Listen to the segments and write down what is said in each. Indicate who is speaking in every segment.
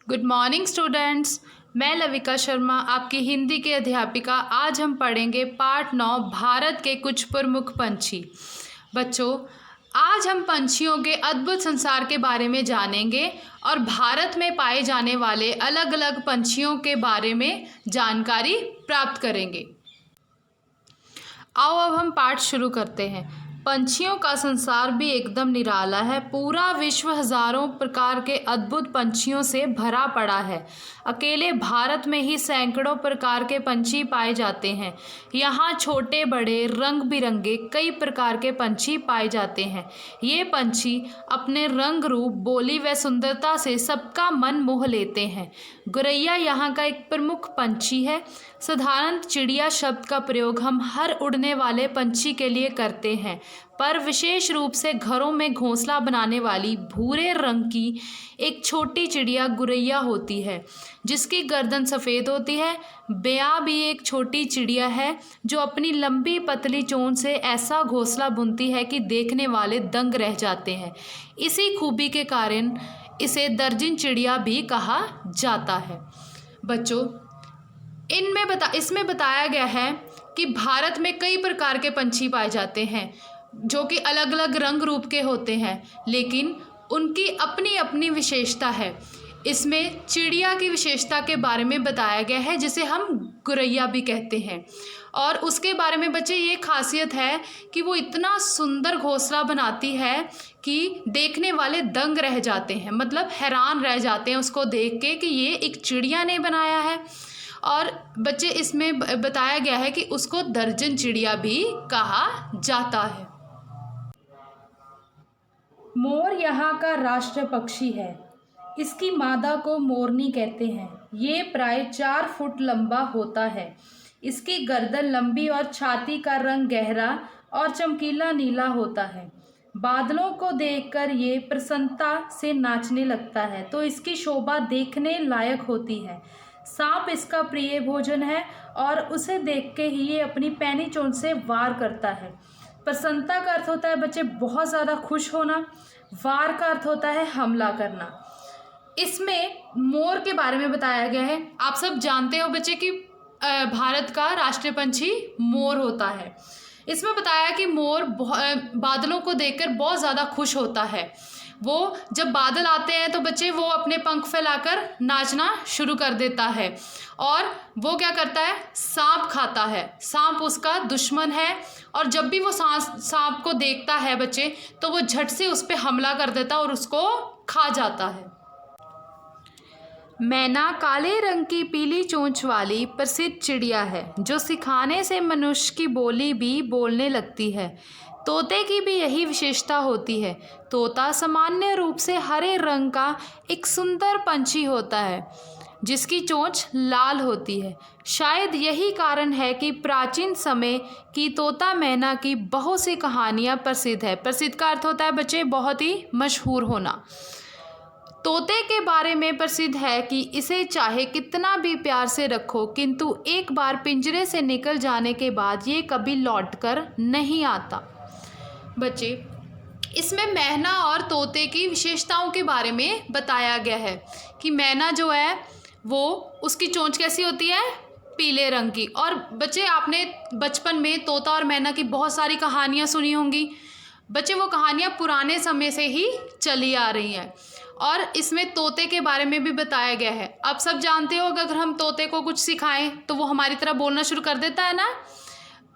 Speaker 1: Good morning students. मैं लविका शर्मा आपकी हिंदी की अध्यापिका। आज हम पढ़ेंगे पाठ 9 भारत के कुछ प्रमुख पंछी। बच्चों, आज हम पंछियों के अद्भुत संसार के बारे में जानेंगे और भारत में पाए जाने वाले अलग अलग पंछियों के बारे में जानकारी प्राप्त करेंगे। आओ अब हम पाठ शुरू करते हैं। पंछियों का संसार भी एकदम निराला है। पूरा विश्व हजारों प्रकार के अद्भुत पंछियों से भरा पड़ा है। अकेले भारत में ही सैकड़ों प्रकार के पंछी पाए जाते हैं। यहाँ छोटे बड़े रंग बिरंगे कई प्रकार के पंछी पाए जाते हैं। ये पंछी अपने रंग रूप, बोली व सुंदरता से सबका मन मोह लेते हैं। गौरैया यहाँ का एक प्रमुख पंछी है। साधारण चिड़िया शब्द का प्रयोग हम हर उड़ने वाले पंछी के लिए करते हैं, पर विशेष रूप से घरों में घोंसला बनाने वाली भूरे रंग की एक छोटी चिड़िया गौरैया होती है, जिसकी गर्दन सफ़ेद होती है। बेया भी एक छोटी चिड़िया है जो अपनी लंबी पतली चोंच से ऐसा घोंसला बुनती है कि देखने वाले दंग रह जाते हैं। इसी खूबी के कारण इसे दर्जन चिड़िया भी कहा जाता है। बच्चों, इसमें बताया गया है कि भारत में कई प्रकार के पंछी पाए जाते हैं जो कि अलग अलग रंग रूप के होते हैं, लेकिन उनकी अपनी अपनी विशेषता है। इसमें चिड़िया की विशेषता के बारे में बताया गया है, जिसे हम गौरैया भी कहते हैं। और उसके बारे में बच्चे ये खासियत है कि वो इतना सुंदर घोंसला बनाती है कि देखने वाले दंग रह जाते हैं, मतलब हैरान रह जाते हैं उसको देख के कि ये एक चिड़िया ने बनाया है। और बच्चे, इसमें बताया गया है कि उसको दर्जन चिड़िया भी कहा जाता है। मोर यहाँ का राष्ट्र पक्षी है। इसकी मादा को मोरनी कहते हैं। ये प्राय 4 फुट लंबा होता है। इसकी गर्दन लंबी और छाती का रंग गहरा और चमकीला नीला होता है। बादलों को देखकर ये प्रसन्नता से नाचने लगता है, तो इसकी शोभा देखने लायक होती है। सांप इसका प्रिय भोजन है और उसे देख के ही ये अपनी पैनी चोंच से वार करता है। प्रसन्नता का अर्थ होता है बच्चे बहुत ज़्यादा खुश होना। वार का अर्थ होता है हमला करना। इसमें मोर के बारे में बताया गया है। आप सब जानते हो बच्चे कि भारत का राष्ट्रीय पंछी मोर होता है। इसमें बताया कि मोर बादलों को देखकर बहुत ज़्यादा खुश होता है। वो जब बादल आते हैं तो बच्चे वो अपने पंख फैलाकर नाचना शुरू कर देता है। और वो क्या करता है, सांप खाता है। सांप उसका दुश्मन है और जब भी वो सांप को देखता है बच्चे, तो वो झट से उस पर हमला कर देता और उसको खा जाता है। मैना काले रंग की पीली चोंच वाली प्रसिद्ध चिड़िया है, जो सिखाने से मनुष्य की बोली भी बोलने लगती है। तोते की भी यही विशेषता होती है। तोता सामान्य रूप से हरे रंग का एक सुंदर पंछी होता है, जिसकी चोंच लाल होती है। शायद यही कारण है कि प्राचीन समय की तोता मैना की बहुत सी कहानियाँ प्रसिद्ध है। प्रसिद्ध का अर्थ होता है बच्चे बहुत ही मशहूर होना। तोते के बारे में प्रसिद्ध है कि इसे चाहे कितना भी प्यार से रखो, किंतु एक बार पिंजरे से निकल जाने के बाद ये कभी लौटकर नहीं आता। बच्चे, इसमें मैना और तोते की विशेषताओं के बारे में बताया गया है कि मैना जो है वो उसकी चोंच कैसी होती है, पीले रंग की। और बच्चे, आपने बचपन में तोता और मैना की बहुत सारी कहानियाँ सुनी होंगी। बच्चे, वो कहानियाँ पुराने समय से ही चली आ रही हैं। और इसमें तोते के बारे में भी बताया गया है। आप सब जानते हो अगर हम तोते को कुछ सिखाएं तो वो हमारी तरह बोलना शुरू कर देता है ना।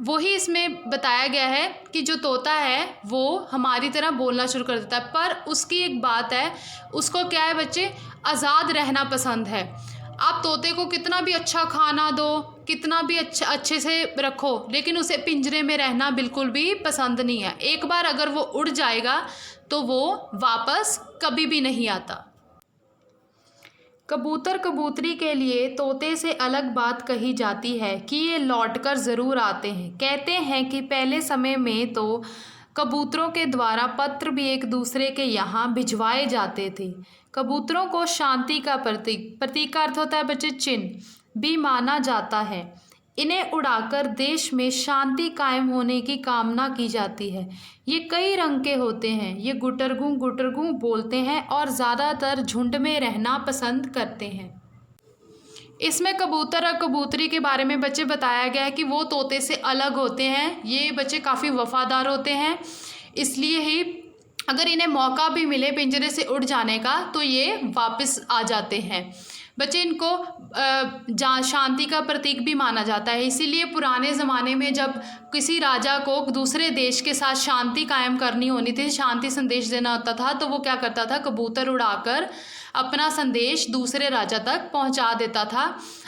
Speaker 1: वही इसमें बताया गया है कि जो तोता है वो हमारी तरह बोलना शुरू कर देता है, पर उसकी एक बात है, उसको क्या है बच्चे, आज़ाद रहना पसंद है। आप तोते को कितना भी अच्छा खाना दो, कितना भी अच्छे से रखो, लेकिन उसे पिंजरे में रहना बिल्कुल भी पसंद नहीं है। एक बार अगर वो उड़ जाएगा तो वो वापस कभी भी नहीं आता। कबूतर कबूतरी के लिए तोते से अलग बात कही जाती है कि ये लौटकर ज़रूर आते हैं। कहते हैं कि पहले समय में तो कबूतरों के द्वारा पत्र भी एक दूसरे के यहाँ भिजवाए जाते थे। कबूतरों को शांति का प्रतीक का अर्थ होता है बच्चे चिन्ह भी माना जाता है। इन्हें उड़ाकर देश में शांति कायम होने की कामना की जाती है। ये कई रंग के होते हैं। ये गुटरगू बोलते हैं और ज़्यादातर झुंड में रहना पसंद करते हैं। इसमें कबूतर और कबूतरी के बारे में बच्चे बताया गया है कि वो तोते से अलग होते हैं। ये बच्चे काफ़ी वफादार होते हैं, इसलिए ही अगर इन्हें मौका भी मिले पिंजरे से उड़ जाने का तो ये वापस आ जाते हैं। बच्चे इनको शांति का प्रतीक भी माना जाता है। इसीलिए पुराने ज़माने में जब किसी राजा को दूसरे देश के साथ शांति कायम करनी होनी थी, शांति संदेश देना होता था, तो वो क्या करता था, कबूतर उड़ाकर अपना संदेश दूसरे राजा तक पहुंचा देता था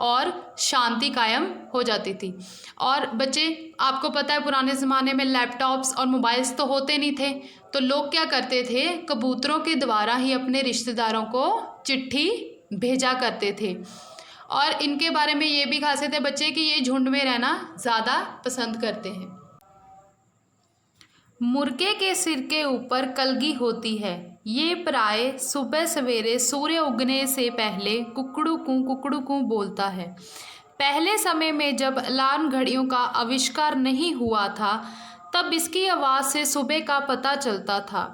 Speaker 1: और शांति कायम हो जाती थी। और बच्चे आपको पता है पुराने ज़माने में लैपटॉप्स और मोबाइल्स तो होते नहीं थे, तो लोग क्या करते थे, कबूतरों के द्वारा ही अपने रिश्तेदारों को चिट्ठी भेजा करते थे। और इनके बारे में ये भी खासियत है बच्चे कि ये झुंड में रहना ज़्यादा पसंद करते हैं। मुर्गे के सिर के ऊपर कलगी होती है। ये प्राय सुबह सवेरे सूर्य उगने से पहले कुकड़ू कूँ बोलता है। पहले समय में जब अलार्म घड़ियों का आविष्कार नहीं हुआ था, तब इसकी आवाज़ से सुबह का पता चलता था।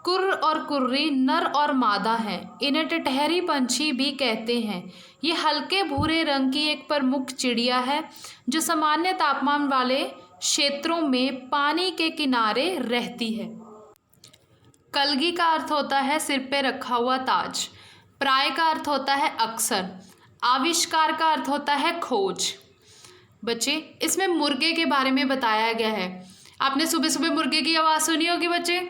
Speaker 1: कुर्र और कुर्री नर और मादा हैं। इन्हें टटहरी पंछी भी कहते हैं। ये हल्के भूरे रंग की एक प्रमुख चिड़िया है जो सामान्य तापमान वाले क्षेत्रों में पानी के किनारे रहती है। कलगी का अर्थ होता है सिर पे रखा हुआ ताज। प्राय का अर्थ होता है अक्सर। आविष्कार का अर्थ होता है खोज। बच्चे इसमें मुर्गे के बारे में बताया गया है। आपने सुबह सुबह मुर्गे की आवाज़ सुनी होगी बच्चे।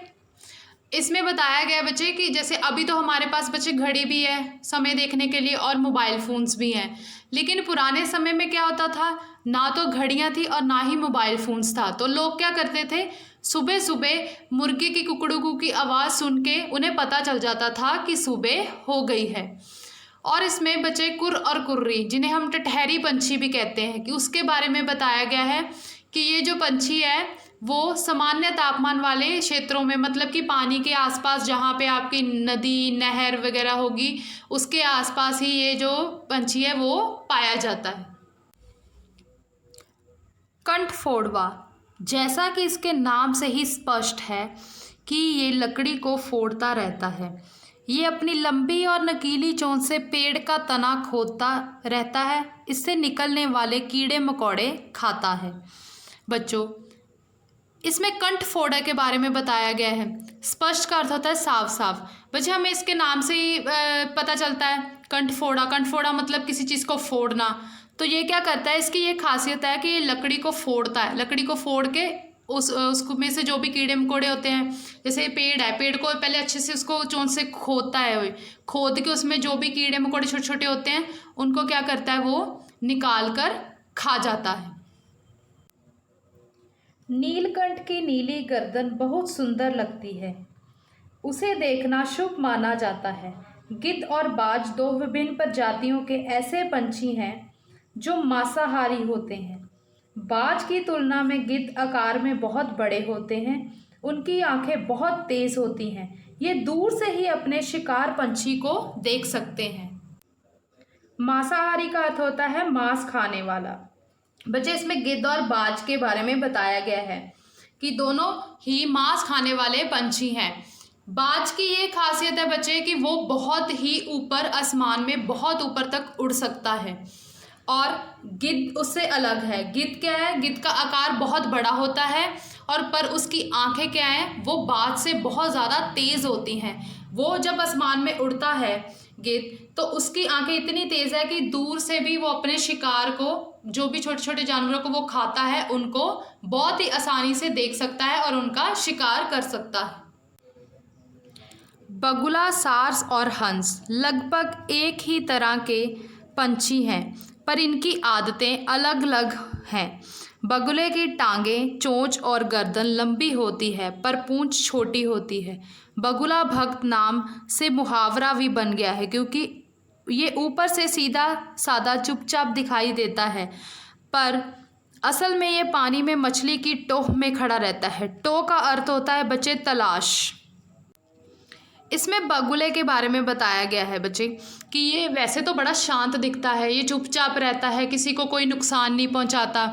Speaker 1: इसमें बताया गया बच्चे कि जैसे अभी तो हमारे पास बच्चे घड़ी भी है समय देखने के लिए और मोबाइल फ़ोन्स भी हैं, लेकिन पुराने समय में क्या होता था, ना तो घड़ियां थी और ना ही मोबाइल फ़ोन्स था। तो लोग क्या करते थे, सुबह सुबह मुर्गे की कुकड़ू की आवाज़ सुन के उन्हें पता चल जाता था कि सुबह हो गई है। और इसमें बच्चे कुर्र और कुर्री, जिन्हें हम टटहरी पंछी भी कहते हैं, कि उसके बारे में बताया गया है कि ये जो पंछी है वो सामान्य तापमान वाले क्षेत्रों में, मतलब कि पानी के आसपास जहाँ पे आपकी नदी नहर वगैरह होगी उसके आसपास ही ये जो पंछी है वो पाया जाता है। कंठफोड़वा, जैसा कि इसके नाम से ही स्पष्ट है कि ये लकड़ी को फोड़ता रहता है। ये अपनी लंबी और नकीली चोंच से पेड़ का तना खोदता रहता है। इससे निकलने वाले कीड़े मकोड़े खाता है। बच्चों इसमें कंठफोड़ा के बारे में बताया गया है। स्पष्ट का अर्थ होता है साफ साफ। बच्चे हमें इसके नाम से ही पता चलता है कंठफोड़ा। कंठफोड़ा मतलब किसी चीज़ को फोड़ना। तो ये क्या करता है, इसकी ये खासियत है कि ये लकड़ी को फोड़ता है। लकड़ी को फोड़ के उसको में से जो भी कीड़े मकोड़े होते हैं, जैसे पेड़ है, पेड़ को पहले अच्छे से उसको चोंच से खोदता है। खोद के उसमें जो भी कीड़े मकोड़े छोटे छोटे होते हैं उनको क्या करता है, वो निकाल कर खा जाता है। नीलकंठ की नीली गर्दन बहुत सुंदर लगती है। उसे देखना शुभ माना जाता है। गिद्ध और बाज दो विभिन्न प्रजातियों के ऐसे पंछी हैं जो मांसाहारी होते हैं। बाज की तुलना में गिद्ध आकार में बहुत बड़े होते हैं। उनकी आंखें बहुत तेज होती हैं। ये दूर से ही अपने शिकार पंछी को देख सकते हैं। मांसाहारी का अर्थ होता है मांस खाने वाला। बच्चे इसमें गिद्ध और बाज के बारे में बताया गया है कि दोनों ही मांस खाने वाले पंछी हैं। बाज की ये खासियत है बच्चे कि वो बहुत ही ऊपर आसमान में बहुत ऊपर तक उड़ सकता है। और गिद्ध उससे अलग है। गिद्ध क्या है, गिद्ध का आकार बहुत बड़ा होता है और पर उसकी आंखें क्या हैं, वो बाज से बहुत ज़्यादा तेज़ होती हैं। वो जब आसमान में उड़ता है गिद्ध, तो उसकी आंखें इतनी तेज़ है कि दूर से भी वो अपने शिकार को, जो भी छोटे छोटे जानवरों को वो खाता है, उनको बहुत ही आसानी से देख सकता है और उनका शिकार कर सकता है। बगुला, सारस और हंस लगभग एक ही तरह के पंछी हैं, पर इनकी आदतें अलग अलग हैं। बगुले की टांगें, चोंच और गर्दन लंबी होती है, पर पूंछ छोटी होती है। बगुला भक्त नाम से मुहावरा भी बन गया है, क्योंकि ये ऊपर से सीधा सादा चुपचाप दिखाई देता है, पर असल में ये पानी में मछली की टोह में खड़ा रहता है। टोह का अर्थ होता है बच्चे तलाश। इसमें बगुले के बारे में बताया गया है बच्चे कि ये वैसे तो बड़ा शांत दिखता है, ये चुपचाप रहता है, किसी को कोई नुकसान नहीं पहुंचाता,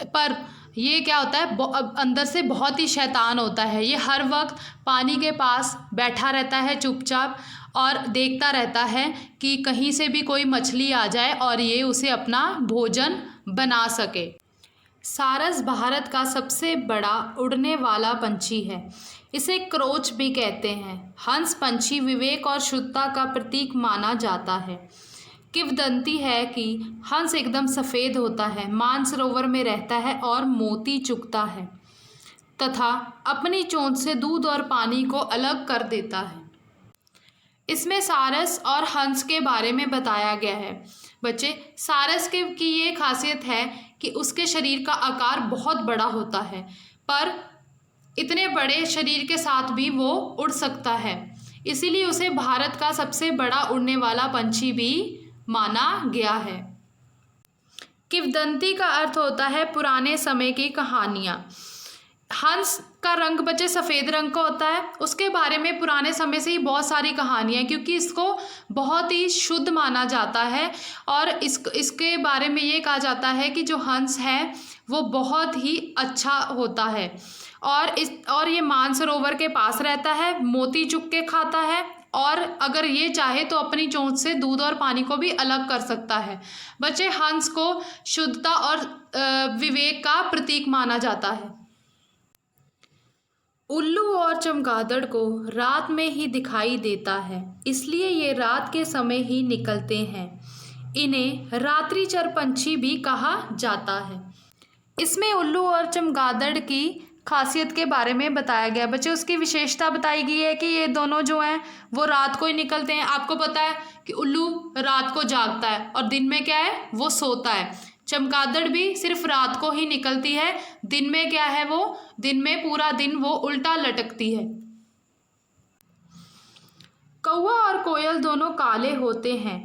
Speaker 1: पर ये क्या होता है, अंदर से बहुत ही शैतान होता है। ये हर वक्त पानी के पास बैठा रहता है चुपचाप और देखता रहता है कि कहीं से भी कोई मछली आ जाए और ये उसे अपना भोजन बना सके। सारस भारत का सबसे बड़ा उड़ने वाला पंछी है। इसे क्रोच भी कहते हैं। हंस पंछी विवेक और शुद्धता का प्रतीक माना जाता है। किंवदंती है कि हंस एकदम सफ़ेद होता है, मानसरोवर में रहता है और मोती चुगता है तथा अपनी चोंच से दूध और पानी को अलग कर देता है। इसमें सारस और हंस के बारे में बताया गया है। बच्चे, सारस की ये खासियत है कि उसके शरीर का आकार बहुत बड़ा होता है, पर इतने बड़े शरीर के साथ भी वो उड़ सकता है, इसीलिए उसे भारत का सबसे बड़ा उड़ने वाला पंछी भी माना गया है। किंवदंती का अर्थ होता है पुराने समय की कहानियाँ। हंस का रंग बच्चे सफ़ेद रंग का होता है। उसके बारे में पुराने समय से ही बहुत सारी कहानियाँ, क्योंकि इसको बहुत ही शुद्ध माना जाता है और इसके बारे में ये कहा जाता है कि जो हंस है वो बहुत ही अच्छा होता है और ये मानसरोवर के पास रहता है, मोती चुग के खाता है और अगर ये चाहे तो अपनी चोंच से दूध और पानी को भी अलग कर सकता है। बच्चे, हंस को शुद्धता और विवेक का प्रतीक माना जाता है। उल्लू और चमगादड़ को रात में ही दिखाई देता है, इसलिए ये रात के समय ही निकलते हैं। इन्हें रात्रिचर पंछी भी कहा जाता है। इसमें उल्लू और चमगादड़ की खासियत के बारे में बताया गया। बच्चे, उसकी विशेषता बताई गई है कि ये दोनों जो हैं वो रात को ही निकलते हैं। आपको पता है कि उल्लू रात को जागता है और दिन में क्या है, वो सोता है। चमगादड़ भी सिर्फ रात को ही निकलती है, दिन में क्या है, वो दिन में पूरा दिन वो उल्टा लटकती है। कौवा और कोयल दोनों काले होते हैं,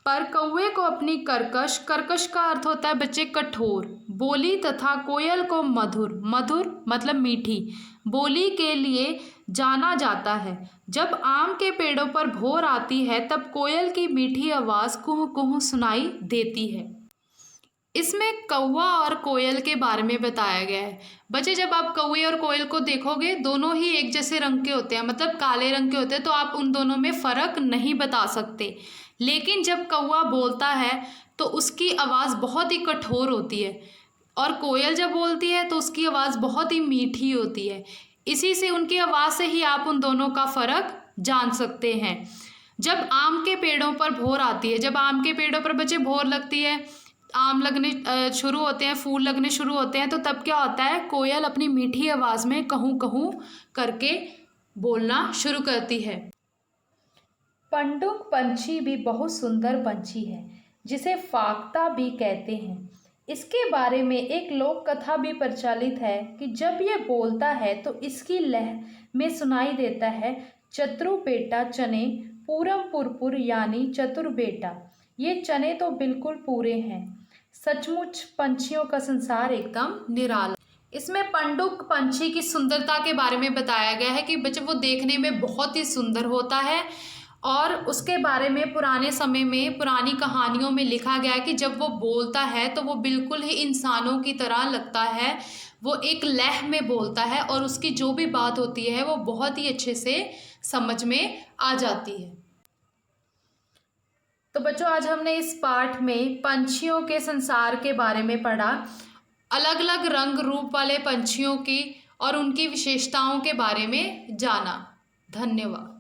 Speaker 1: पर कौवे को अपनी कर्कश का अर्थ होता है बच्चे कठोर बोली तथा कोयल को मधुर मतलब मीठी बोली के लिए जाना जाता है। जब आम के पेड़ों पर भोर आती है तब कोयल की मीठी आवाज़ कुहू कुहू सुनाई देती है। इसमें कौवा और कोयल के बारे में बताया गया है। बच्चे, जब आप कौवे और कोयल को देखोगे, दोनों ही एक जैसे रंग के होते हैं, मतलब काले रंग के होते हैं, तो आप उन दोनों में फ़र्क नहीं बता सकते। लेकिन जब कौवा बोलता है तो उसकी आवाज़ बहुत ही कठोर होती है और कोयल जब बोलती है तो उसकी आवाज़ बहुत ही मीठी होती है। इसी से उनकी आवाज़ से ही आप उन दोनों का फ़र्क जान सकते हैं। जब आम के पेड़ों पर भोर आती है, जब आम के पेड़ों पर बच्चे भोर लगती है, आम लगने शुरू होते हैं, फूल लगने शुरू होते हैं, तो तब क्या होता है, कोयल अपनी मीठी आवाज़ में कहूँ कहूँ करके बोलना शुरू करती है। पंडुक पंछी भी बहुत सुंदर पंछी है, जिसे फाख्ता भी कहते हैं। इसके बारे में एक लोक कथा भी प्रचलित है कि जब ये बोलता है तो इसकी लह में सुनाई देता है चतुर बेटा चने पूरम पुरपुर, यानी चतुर बेटा, ये चने तो बिल्कुल पूरे हैं। सचमुच पंछियों का संसार एकदम निराला। इसमें पंडुक पंछी की सुंदरता के बारे में बताया गया है कि बच्चे वो देखने में बहुत ही सुंदर होता है और उसके बारे में पुराने समय में पुरानी कहानियों में लिखा गया है कि जब वो बोलता है तो वो बिल्कुल ही इंसानों की तरह लगता है। वो एक लय में बोलता है और उसकी जो भी बात होती है वो बहुत ही अच्छे से समझ में आ जाती है। तो बच्चों, आज हमने इस पाठ में पंछियों के संसार के बारे में पढ़ा, अलग अलग रंग रूप वाले पंछियों की और उनकी विशेषताओं के बारे में जाना। धन्यवाद।